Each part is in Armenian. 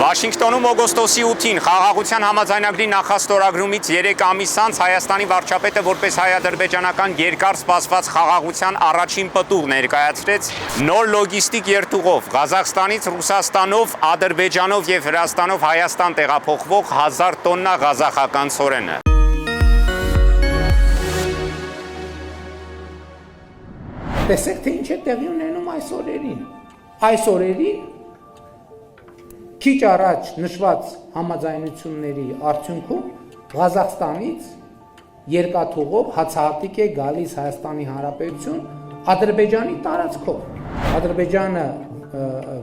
Վաշինգտոնում օգոստոսի 8-ին խաղաղության համաձայնագրի նախաստորագրումից 3 ամիս անց Հայաստանի վարչապետը որպես հայ-ադրբեջանական երկար սպասված խաղաղության առաջին պտուղ ներկայացրեց նոր լոգիստիկ երթուղով Ղազախստանից Ռուսաստանով, Ադրբեջանով եւ Վրաստանով Հայաստան տեղափոխվող 1000 տոննա ղազախական ցորենը։ Տեսեք, թե ինչ է տեղի ունենում այս օրերին։ Այս օրերին քիչ առաջ նշված համաձայնությունների արդյունքում Ղազախստանից երկաթուղով հացահատիկ է գալիս Հայաստանի Հանրապետություն Ադրբեջանի տարածքով։ Ադրբեջանը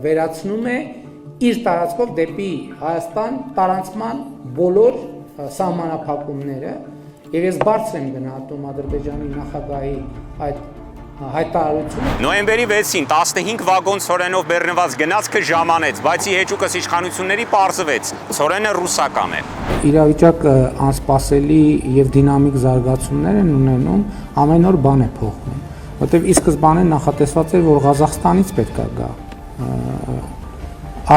վերացնում է իր տարածքով դեպի Հայաստան տարանցման բոլոր սահմանափակումները եւ ես բարձր եմ գնահատում Ադրբեջանի նախագահի այդ հայտարարությունը։ Նոյեմբերի 6-ին 15 վագոն ցորենով բեռնված գնացքը ժամանեց, բայց իհեճուկս իշխանությունների պարզվեց, ցորենը ռուսական է։ Իրավիճակը անսպասելի եւ դինամիկ զարգացումներ են ունենում, ամեն օր բան է փոխվում, որտեղ ի սկզբանե նախատեսված էր, որ Ղազախստանից պետք է գա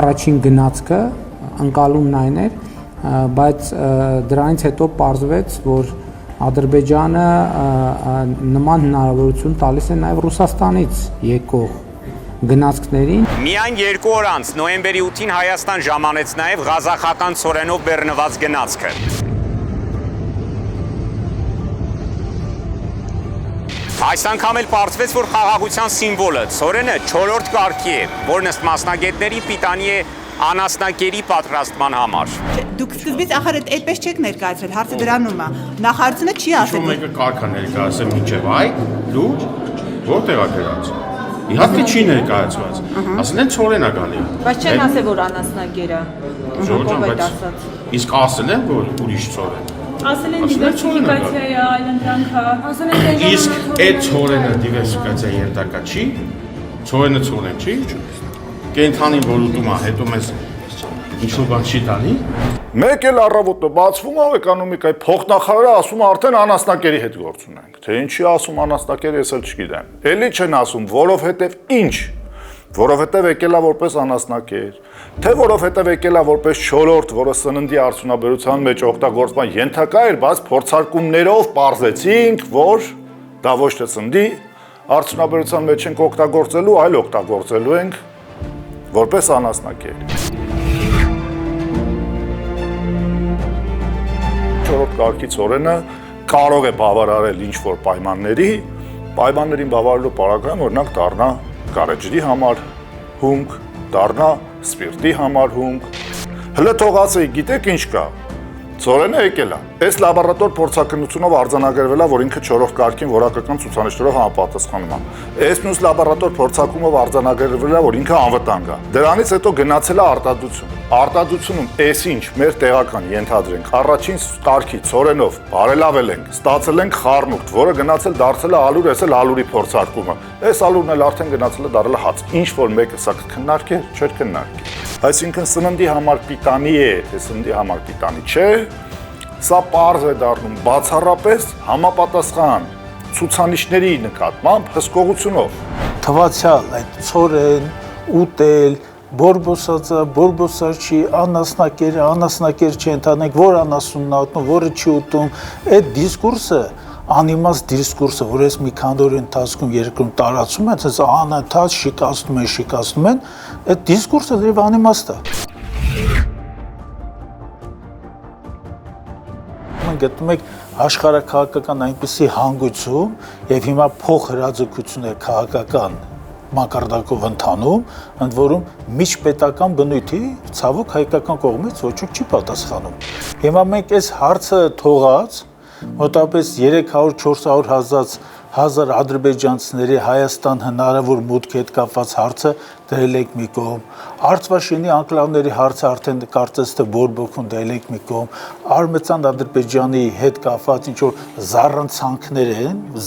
առաջին գնացքը, ընկալումն այն էր, բայց դրանից հետո պարզվեց, որ Ադրբեջանը նման հնարավորություն տալիս է նաև Ռուսաստանից եկող գնացքներին։ Միայն 2 օր անց նոյեմբերի 8-ին Հայաստան ժամանեց նաև ղազախական ցորենով բեռնված գնացքը։ Այս անգամ էլ պարզվեց, որ խաղաղության սիմվոլը ցորենը 4-րդ կարգի է, որն ըստ մասնագետների պիտանի է անասնակերի պատրաստման համար։ Դուք սկզբից ախր այդպես չեք ներկայացրել, հարցը դրանում է։ Նախարարությունը չի ասել։ Մեկը կարգա ներկայացել մինչև այ լուր որտեղ է գրած։ Իհարկե չի ներկայացված։ Ասել են ցորեն է գալի։ Բայց չեն ասել, որ անասնագերա։ Իսկ ասել են, որ ուրիշ ցորեն։ Ասել են դիվերսիֆիկացիա է, այլընտրանք է։ Ասել են իսկ այդ ցորենը դիվերսիֆիկացիա երթակա չի։ Ցորենը ցորեն չի։ Կենթանին որ ուտում է, հետո մեզ ինչ-որ բան չի տանի։ Մեկ էլ առավոտը բացվում է էկոնոմիկայի փոխնախարարը ասում է արդեն անասնակերի հետ գործ ունենք։ Թե ինչի ասում անասնակեր, ես էլ չգիտեմ։ Էլի չեն ասում, որովհետև ինչ։ Որովհետև եկել է որպես անասնակեր, թե որովհետև եկել է որպես 4-րդ, որը սննդի արդյունաբերության մեջ օգտագործման ենթակա էր, բայց փորձարկումներով պարզեցինք, որ դա ոչ թե սննդի արդյունաբերության մեջ ենք օգտագործելու, այլ օգտագործելու ենք որպես անասնակեր։ 4-րդ կարգի ցորենը կարող է բավարարել ինչ-որ պայմաններին բավարարելու պարագայում օրինակ դառնա գարեջրի համար հումք, դառնա սպիրտի համար հումք։ Հələ թողածեի, գիտեք ինչ կա։ Ցորենը եկել է։ Այս լաբորատոր փորձակնությունով արձանագրվել է, որ ինքը 4-րդ կարգին որակական ցուցանիշներով համապատասխանում է։ Այս մյուս լաբորատոր փորձակումով արձանագրվել է, որ ինքը անվտանգ է։ Դրանից հետո գնացել է արտադրություն։ Արտադրությունում այսինչ մեր տեղական ենթադրենք առաջին կարգի ցորենով բարելավել ենք, ստացել ենք խառնուրդ, որը գնացել դարձել է ալուր, այս էլ ալուրի փորձարկումը։ Այս ալուրն էլ արդեն գնացել է դառել հաց։ Ինչ որ մեկը սա կքննարկեր, չէր քննարկի։ Այսինքն սննդի համար պիտանի է, թե սննդի համար պիտանի չէ, սա պարզ է դառնում բացառապես համապատասխան ցուցանիշների նկատմամբ հսկողությունով։ Թվացյալ այդ ցորեն, ուտել, բորբոսածը, բորբոսաչի, անասնակեր չի ընդանենք, որ անասունն է ուտում, որը չի ուտում, այդ դիսկուրսը անիմաստ դիսկուրսը, որ ես մի քանի օրի ընթացքում երկրում տարածում են, ասես անընդհատ շիկացնում են, այդ դիսկուրսը դեռ անիմաստ է։ Մենք գտնում ենք աշխարհաքաղաքական այնպիսի հանգույցում եւ հիմա փոխհրաձգություն է քաղաքական մակարդակով ընթանում, ընդ որում միջպետական բնույթի ցավոք հայկական կողմից ոչ ոք չի պատասխանում։ Հիմա մենք այս հարցը թողած մոտավորապես 300-400 հազար ադրբեջանցիների Հայաստան հնարավոր մուտքի հետ կապված հարցը դրել ենք մի կողմ, Արցվաշենի անկլավների հարցը արդեն կարծես թե բորբոքում դրել ենք մի կողմ, Արմենստան Ադրբեջանի հետ կապված ինչ-որ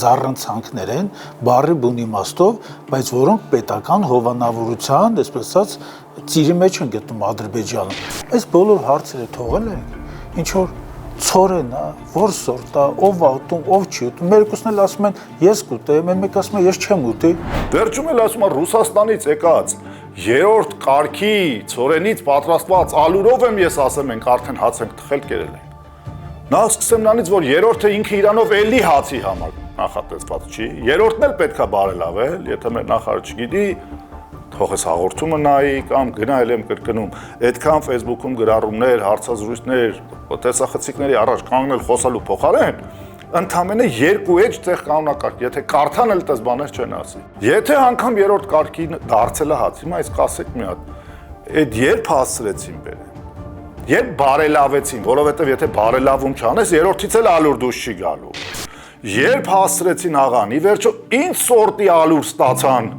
զառանցանքներ են, բառի բուն իմաստով, բայց որոնք պետական հովանավորության, այսպես ասած, ծիրի մեջ են գտնում Ադրբեջանում։ Այս բոլոր հարցերը թողել ենք, ինչ-որ ցորեն է, որ սորտ է, ով է ուտում, ով չի ուտում։ Մերկուսն էլ ասում են ես կուտեմ, մեկ ասում է ես չեմ ուտի։ Վերջում էլ ասում է Ռուսաստանից եկած երրորդ կարգի ծորենից պատրաստված ալուրով եմ ես ասեմ ենք արդեն հաց ենք թխել կերել ենք։ Նա սկսեմ նրանից, որ երրորդը ինքը իրանով էլի հացի համար նախատեսված չի, երրորդն էլ պետքա բարելավել, եթե մեր նախարարը չգիտի, թող ես հաղորդումը նայի կամ գնա էլ եմ կրկնում, այդքան Facebook-ում գրառումներ, հարցազրույցներ, տեսախցիկների առաջ կանգնել խոսալու փոխարեն, ընդամենը 2 էջ տեղ կանոնակարգ, եթե կարդան էլ տես բաներ չեն ասի։ Եթե անգամ երրորդ կարգի դարձել է հաց, հիմա այս կասեք մի հատ, այդ երբ հասցրեցին բերեն, երբ բարելավեցին, որովհետև եթե բարելավում չանես, երրորդից էլ ալուր դուրս չի գալու։ Երբ հասցրեցին աղան, ի վերջո ինչ սորտի ալուր ստացան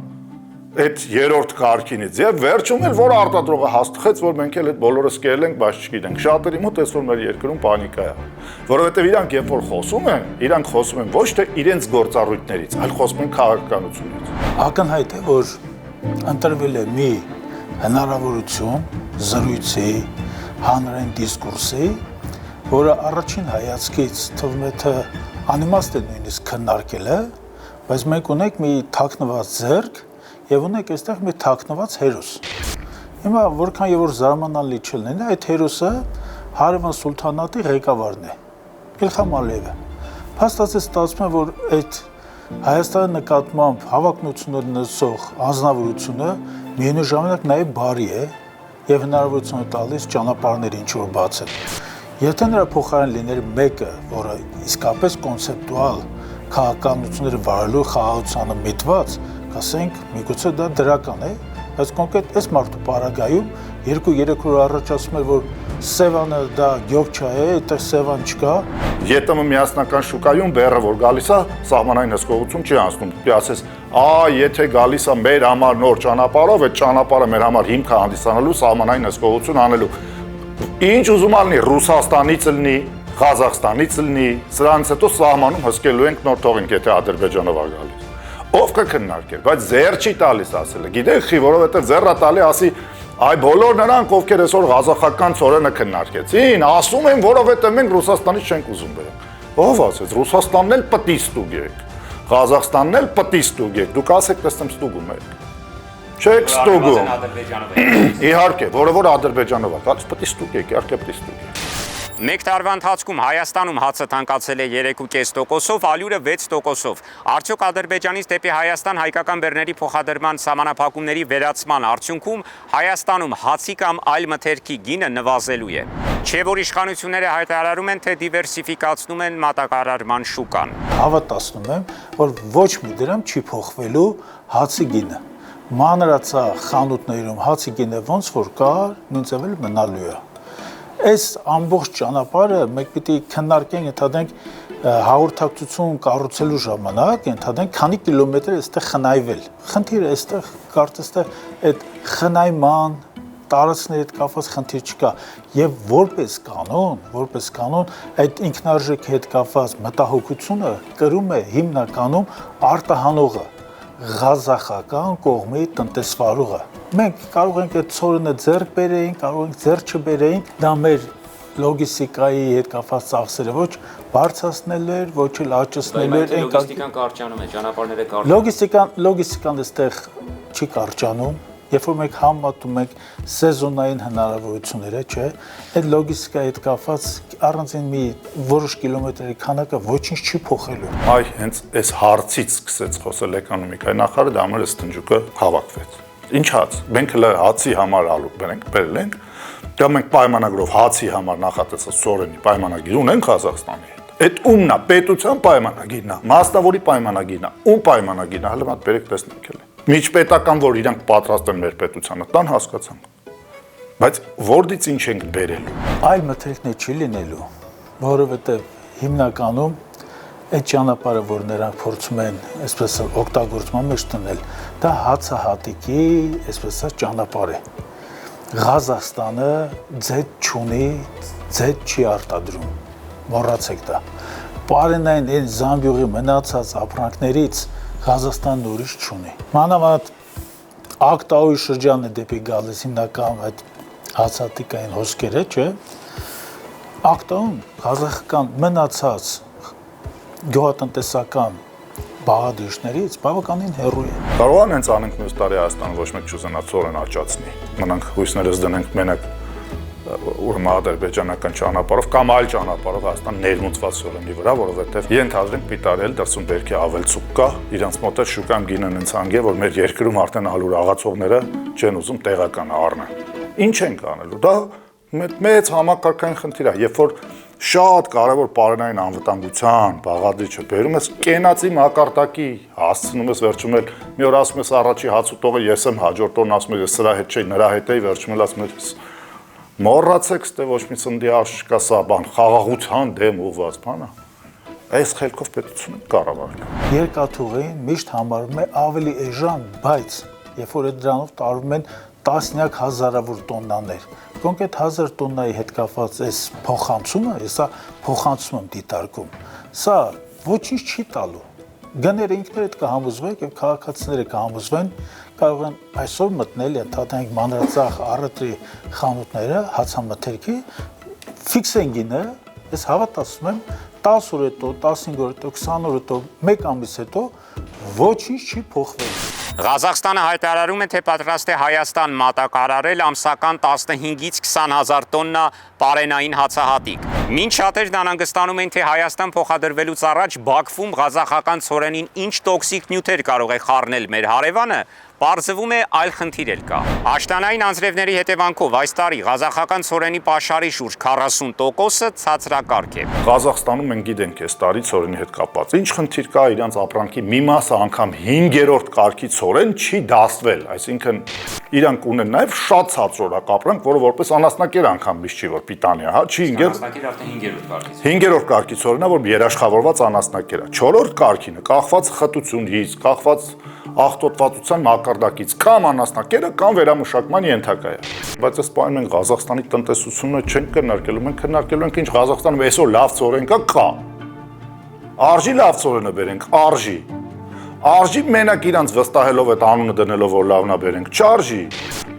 այդ երրորդ կարգինից եւ վերջում էլ որ արտադրողը հաստատեց որ մենք էլ այդ բոլորս կերել ենք բայց չգիտենք շատերի մոտ այսօր մեր երկրում պանիկա է որովհետեւ իրանք երբ որ խոսում են ոչ թե իրենց գործառույթներից այլ խոսում են քաղաքականությունից ակնհայտ է որ ընտրվել է մի հնարավորություն զրույցի հանրային դիսկուրսի որը առաջին հայացքից թվում է թե անիմաստ է նույնիսկ քննարկելը բայց մենք ունենք մի թաքնված ձեռք Եվ ունեք այստեղ մի թաքնված հերոս։ Հիմա որքան եւ որ զարմանալի չլինի, այդ հերոսը Հարևան Սուլթանատի ղեկավարն է։ Իլխամ Ալիևը։ Փաստացի ստացվում է, որ այդ Հայաստանի նկատմամբ հավակնություններ նսող անձնավորությունը միևնույն ժամանակ նաեւ բարի է եւ հնարավորություն է տալիս ճանապարհներ ինչ որ բացել։ Եթե նրա փոխարեն լիներ մեկը, որը իսկապես կոնցեպտուալ քաղաքականությունները վարելու խաղաղությանը միտված ասենք, միգուցե դա դրական է, բայց կոնկրետ այս մարդու պարագայում 2-3 օր առաջ ասում էր, որ Սևանը դա գյուղ է, այդտեղ Սևան չկա։ ԵՏՄ միասնական շուկայում բեռը որ գալիս է, սահմանային հսկողություն չի անցնում։ Դու ասես, եթե գալիս է մեր համար նոր ճանապարհով, այդ ճանապարհը մեր համար հիմք է հանդիսանալու սահմանային հսկողություն անելու։ Ինչ ուզում ալնի Ռուսաստանից լինի, Ղազախստանից լինի, սրանից հետո սահմանում հսկելու ենք նոր թողինք, եթե Ադրբեջանով է գալիս։ Ով կքննարկեր, բայց ձեռ չի տալիս ասելը։ Գիտեք խի, որովհետև ձեռը տալի ասի, այ բոլոր նրանք, ովքեր այսօր ղազախական ծորենը քննարկեցին, ասում են, որովհետև մենք Ռուսաստանից չենք ուզում բերենք։ Ով ասեց, Ռուսաստանն էլ պտի ստուգեք, Ղազախստանն էլ պտի ստուգեք, դուք ասեք, տեսնեմ ստուգում եք։ Չեք ստուգում։ Իհարկե, որը որ Ադրբեջանով է, գալիս պտի ստուգեք, իհարկե պտի ստուգեք։ Մեկ տարվա ընթացքում Հայաստանում հացը թանկացել է 3.5%-ով, ալյուրը 6%-ով։ Արդյոք Ադրբեջանից դեպի Հայաստան հայկական բեռների փոխադրման սահմանափակումների վերացման արդյունքում Հայաստանում հացի կամ այլ մթերքի գինը նվազելու է։ Չէ՞ որ իշխանությունները հայտարարում են, թե դիվերսիֆիկացնում են մատակարարման շուկան։ Հավատացնում եմ, որ ոչ մի դրամ չի փոխվելու հացի գինը։ Մանրացա խանութներում հացի գինը ոնց որ կար, նույնպես էլ մնալու է։ Այս ամբողջ ճանապարհը մենք պիտի քննարկենք, ընդհանրենք հաղորդակցություն կառուցելու ժամանակ, ընդհանրենք քանի կիլոմետր այստեղ խնայվել։ Խնդիրը այստեղ կարծես թե այդ խնայման տարածքների հետ կապված խնդիր չկա եւ որպես կանոն այդ ինքնարժեքի հետ կապված մտահոգությունը կրում է հիմնականում արտահանողը ղազախական կողմի տնտեսվարողը։ Մենք կարող ենք այդ ծորենը ձեռք բերեինք, կարող ենք ձեռք չբերեինք, դա մեր լոգիստիկայի հետ կապված ծախսերը ոչ բարձրացնել էր, ոչ էլ աճեցնել էր, լոգիստիկան կարճանում է, ճանապարհները կարճանում։ Լոգիստիկան այստեղ չի կարճանում, երբ որ մենք համատում ենք սեզոնային հնարավորությունները, չէ, այդ լոգիստիկայի հետ կապված առանցին մի որոշ կիլոմետրերի քանակը ոչինչ չի փոխելու։ Այ հենց այս հարցից սկսեց խոսել էկոնոմիկայի նախարարը, դա մեր ստնջուկը հավաքվեց։ Ինչ հաց։ Մենք հացի համար ալուր բերել ենք, դա մենք պայմանագրով հացի համար նախատեսած ծորենի պայմանագիր ունենք Ղազախստանի հետ։ Այդ ումն է, պետության պայմանագիրն է, մասնավորի պայմանագիրն է, ում պայմանագիրն է, հələ մատ բերեք տեսնենք էլ։ Միջպետական, որ իրանք պատրաստ են մեր պետությանը, տան հասկացանք։ Բայց որից ինչ ենք բերելու։ Այլ մթերքներ չի լինելու, որովհետև հիմնականում այդ ճանապարհը, որ նրանք փորձում են այսպես օգտագործման մեջ տնել, դա հացահատիկի, այսպես ճանապարհ է։ Ղազախստանը ձետ չունի, ձետ չի արտադրում։ Մոռացեք դա։ Պարենային այն Զամբյուղի մնացած ապրանքներից Ղազախստանն ուրիշ չունի։ Մանավանդ Ակտաուի շրջանը դեպի գալիս հիմնական այդ հացահատիկային հոսքերը, չէ։ Ակտաում ղազախական մնացած գյուղատնտեսական բաղադրիչներից բավականին հեռու է։ Կարող են հենց անենք մյուս տարի Հայաստանը ոչ մեկ չուզենա ծորեն աճացնի։ Մնանք հույսներս դնենք մենակ ուրեմն ադրբեջանական ճանապարհով կամ այլ ճանապարհով Հայաստան ներմուծված ծորենի վրա, որովհետև ենթադրենք պիտարել դրսում բերքի ավելցուկ կա, իրանց մոտ է շուկայում գինն ընցանգ է, որ մեր երկրում արդեն հալուր աղացողները չեն ուզում տեղական առնել։ Ինչ են կանելու։ Դա մեծ համակարգային խնդիր է, երբ որ շատ կարևոր պարենային անվտանգության բաղադրիչը բերում ես կենացի մակարդակի հասցնում ես վերջում էլ մի օր ասում ես առաջի հացուտողը ես եմ, հաջորդ օրն ասում ես սրա հետ չէ, նրա հետ էի, վերջում էլ ասում ես մոռացեք, ստե ոչ մի ծնդի աշկա սա բան, խաղաղության դեմ ուղղված բան է։ Այս խելքով պետությունը կառավարել։ Երկաթուղին միշտ համարվում է ավելի էժան, բայց երբ որ դրանով տարվում են տասնյակ հազարավոր տոննաներ, կոնկրետ 1000 տոննայի հետ կապված այս փոխանցումը, սա փոխանցում եմ դիտարկում, սա ոչինչ չի տալու։ Գները ինքներդ կհամոզվեք եւ քաղաքացիները կհամոզվեն, կարող են այսօր մտնել ընդհանրենք մանրածախ առևտրի խանութները, հացամթերքի, ֆիքսեն գինը, ես հավատացում եմ 10 օր հետո, 15 օր հետո, 20 օր հետո, 1 ամիս հետո ոչինչ չի փոխվել։ Ղազախստանը հայտարարում է, թե պատրաստ է Հայաստան մատակարարել ամսական 15-ից 20 հազար տոննա պարենային հացահատիկ։ Մինչ շատերն անհանգստանում են, թե Հայաստան փոխադրվելուց առաջ Բաքվում ղազախական ցորենին ինչ տոքսիկ նյութեր կարող է խառնել մեր հարևանը, պարզվում է այլ խնդիր էլ կա։ Աշտանային անձրևների հետևանքով այս տարի ղազախական ցորենի պաշարի շուրջ 40%-ը ցածրակարգ է։ Ղազախստանում մենք գիտենք այս տարի ցորենի հետ կապված ինչ խնդիր կա, իրանց ապրանքի մի մասը անգամ 5-րդ կարգի ցորեն չի դասվել, այսինքն իրանք ունեն նաև շատ ցածրորակ ապրանք, որը որպես անասնակեր անգամ միշտ չի որ պիտանի է, հա, չի 5-րդ կարգից։ 5-րդ կարգի ցորենը, որ երաշխավորված անասնակեր է։ 4-րդ կարգինը կախված խտությունից, կախված աղտոտվածության մակարդակից կամ անասնակերը կամ վերամշակման ենթակա է։ Բայց այս պահին մենք Ղազախստանի տնտեսությունը չենք քննարկելու, մենք քննարկելու ենք ինչ Ղազախստանում այսօր լավ ցորեն կա։ Արժի լավ ցորենը բերենք, արժի։ Արժի մենակ իրանց վստահելով այդ անունը դնելով որ լավն է բերենք, չարժի։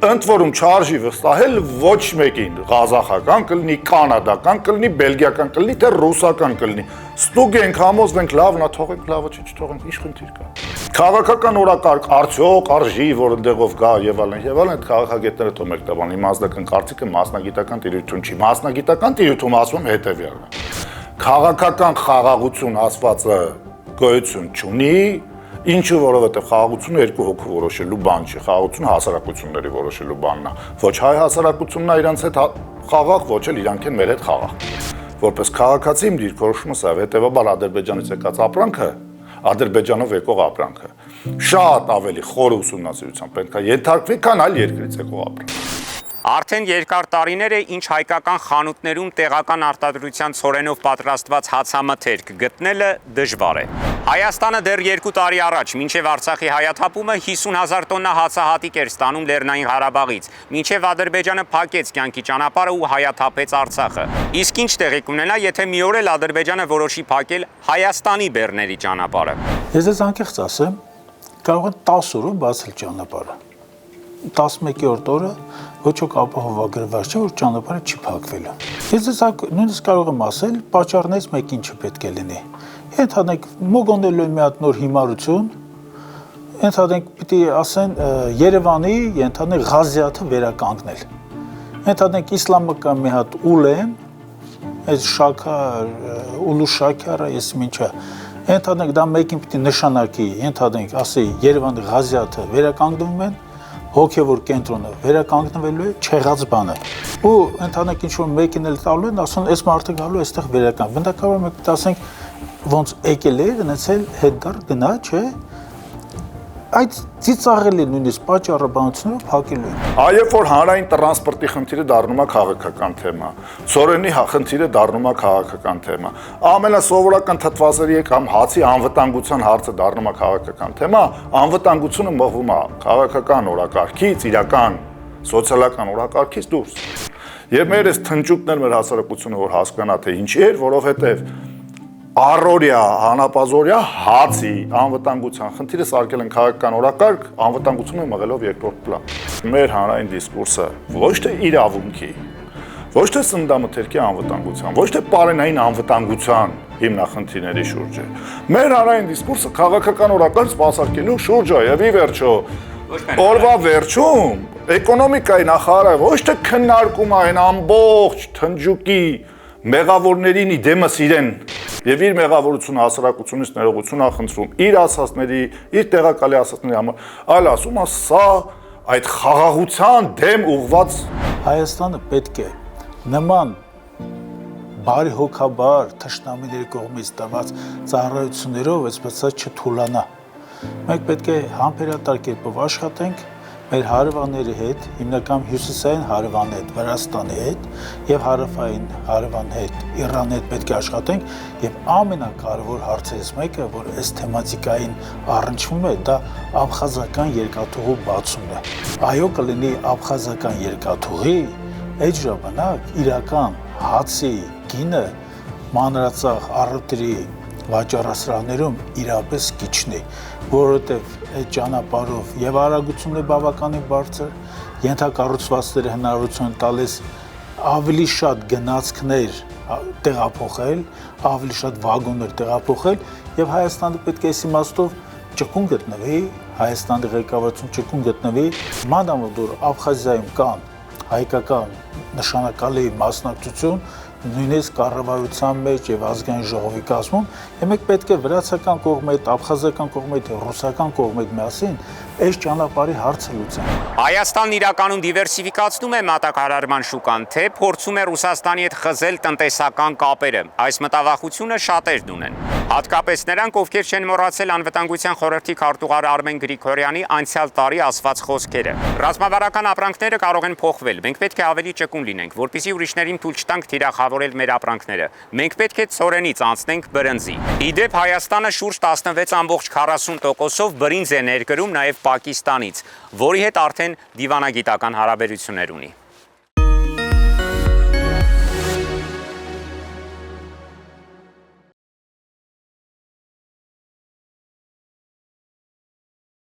Ընդ որում չարժի վստահել ոչ մեկին, ղազախական կլինի, կանադական կլինի, բելգիական կլինի, թե ռուսական կլինի։ Ստուգ ենք, համոզվենք, լավն է, թողենք, լավը չի, չթողենք, ինչ խնդիր կա։ Քաղաքական օրակարգ, արդյոք արժի, որ ընդեղով գա եւ այլն, այդ քաղաքագետները թող մեկ տվան, իմաստական կարծիքը մասնագիտական տիրույթություն չի։ Մասնագիտական տիրույթում ասում եմ հետեւյալը։ Քաղաքական խաղաղություն ասվածը գոյություն չունի, ինչու որովհետև խաղաղությունը երկու հոգու որոշելու բան չի, խաղաղությունը հասարակությունների որոշելու բանն է։ Ոչ հայ հասարակությունն է իրանց հետ խաղաղ, ոչ էլ իրանք են մեր հետ խաղաղ։ Որպես քաղաքացի իմ դիրքորոշումը սա է, հետևաբար Ադրբեջանից եկած ապրանքը, Ադրբեջանով եկող ապրանքը շատ ավելի խոր ուսումնասիրության պետք է ենթարկվի, քան այլ երկրից եկող ապրանք։ Արդեն երկար տարիներ է, ինչ հայկական խանութներում տեղական արտադրության ցորենով պատրաստված հացամթերք գտնելը դժվար է։ Հայաստանը դեռ 2 տարի առաջ, մինչև Արցախի հայաթափումը 50,000 տոննա հացահատիկ էր ստանում Լեռնային Ղարաբաղից, մինչև Ադրբեջանը փակեց կյանքի ճանապարհը ու հայաթափեց Արցախը։ Իսկ ինչ տեղի կունենա, եթե մի օր էլ Ադրբեջանը որոշի փակել Հայաստանի բեռների ճանապարհը։ Ես ես անկեղծ ասեմ, կարող են 10 օրով բացել ճանապարհը։ 11-րդ օրը ոչ ոք ապահովագրված չէ, որ ճանապարհը չի փակվելու։ Ես նույնիսկ կարող եմ ասել, պատճառներից մեկին չպետք է լինի։ Ենթադրենք մոգոնելու մի հատ նոր հիմարություն, ենթադրենք պիտի ասեն Երևանի, ենթադրենք Ղազիաթը վերականգնել։ Ենթադրենք իսլամը կա մի հատ ուլեն, այս շաքար, ուլու շաքարը, ես ինչա։ Ենթադրենք դա մեկին պիտի նշանակի, ենթադրենք ասի Երևանի Ղազիաթը վերականգնվում են, հոգևոր կենտրոնը վերականգնվելու է չեղած բանը։ Ու ընդհանրապես ինչ որ մեկին էլ տալու են, ասում այս մարդը գալու է այստեղ վերական։ Բնականաբար մենք ասենք ոնց եկել է, այնցել հետդար գնա, չէ։ Այդ ծիծաղելի նույնիսկ պատճառը բանությունով փակելու են։ Այև որ հանրային տրանսպորտի խնդիրը դառնում է քաղաքական թեմա, ցորենի խնդիրը դառնում է քաղաքական թեմա, ամենասովորական թթվասերի կամ հացի անվտանգության հարցը դառնում է քաղաքական թեմա, անվտանգությունը մղվում է քաղաքական օրակարգից, իրական սոցիալական օրակարգից դուրս։ Եվ մեր այս թնջուկներ մեր հասարակությունը որ հասկանա թե ինչի էր, որովհետև առօրյա, հանապազօրյա հացի անվտանգության խնդիրը սարքել են քաղաքական օրակարգ, անվտանգությունը մղելով երկրորդ պլան։ Մեր հանրային դիսկուրսը ոչ թե իրավունքի, ոչ թե սննդամթերքի անվտանգության, ոչ թե պարենային անվտանգության հիմնախնդիրների շուրջ է։ Մեր հանրային դիսկուրսը քաղաքականորական սպասարկելու շուրջ է եւ ի վերջո օրվա վերջում էկոնոմիկայի նախարարը ոչ թե քննարկում է այն ամբողջ թնջուկի մեղավորներին դեմս իրեն եւ իր մեղավորությունը հասարակությունից ներողություն է խնդրում իր ասածների, իր տեղակալի ասածների համար, այլ ասում է սա այդ խաղաղության դեմ ուղված Հայաստանը պետք է նման բարի հոգաբար թշնամիների կողմից տված ծառայություններով այսպես չթուլանա։ Մենք պետք է համբերատար կերպով աշխատենք մեր հարևանների հետ, հիմնական հյուսիսային հարևանի հետ, Վրաստանի հետ եւ հարավային հարևանի հետ, Իրանի հետ պետք է աշխատենք եւ ամենակարևոր հարցերից մեկը, որ այս թեմատիկային առնչվում է, դա աբխազական երկաթուղու բացումն է։ Այո, կլինի աբխազական երկաթուղի, այդ ժամանակ իրական հացի գինը մանրածախ առևտրի վաճառասրահներում իրապես կիչնի, որովհետև այդ ճանապարհով եւ արագությունն է բավականին բարձր, ենթակառուցվածքները հնարավորություն տալիս ավելի շատ գնացքներ տեղափոխել, ավելի շատ վագոններ տեղափոխել եւ Հայաստանը պետք է այս իմաստով ճկուն գտնվի, Հայաստանի ղեկավարություն ճկուն գտնվի, մանավանդ որ Աբխազիայում կան հայկական նշանակալի մասնակցություն նույնիսկ կառավարության մեջ եւ ազգային ժողովի կազմում, եւ մենք պետք է վրացական կողմի հետ, աբխազական կողմի հետ, ռուսական կողմի հետ միասին այս ճանապարհի հարցը լուծենք։ Հայաստանն իրականում դիվերսիֆիկացնում է մատակարարման շուկան, թե փորձում է Ռուսաստանի հետ խզել տնտեսական կապերը։ Այս մտավախությունը շատերն ունեն։ Հատկապես նրանք, ովքեր չեն մոռացել Անվտանգության խորհրդի քարտուղար Արմեն Գրիգորյանի անցյալ տարի ասված խոսքերը։ Ռազմավարական ապրանքները կարող են փոխվել։ Մենք պետք է ավելի ճկուն լինենք, որպեսզի ուրիշներին թույլ չտանք թիրախավորել մեր ապրանքները։ Մենք պետք է ցորենից անցնենք բրնձի։ Իդեպ Հայաստանը շուրջ 16.40%-ով բրինձ է ներկրում նաև Պակիստանից, որի հետ արդեն դիվանագիտական հարաբերություններ ունի։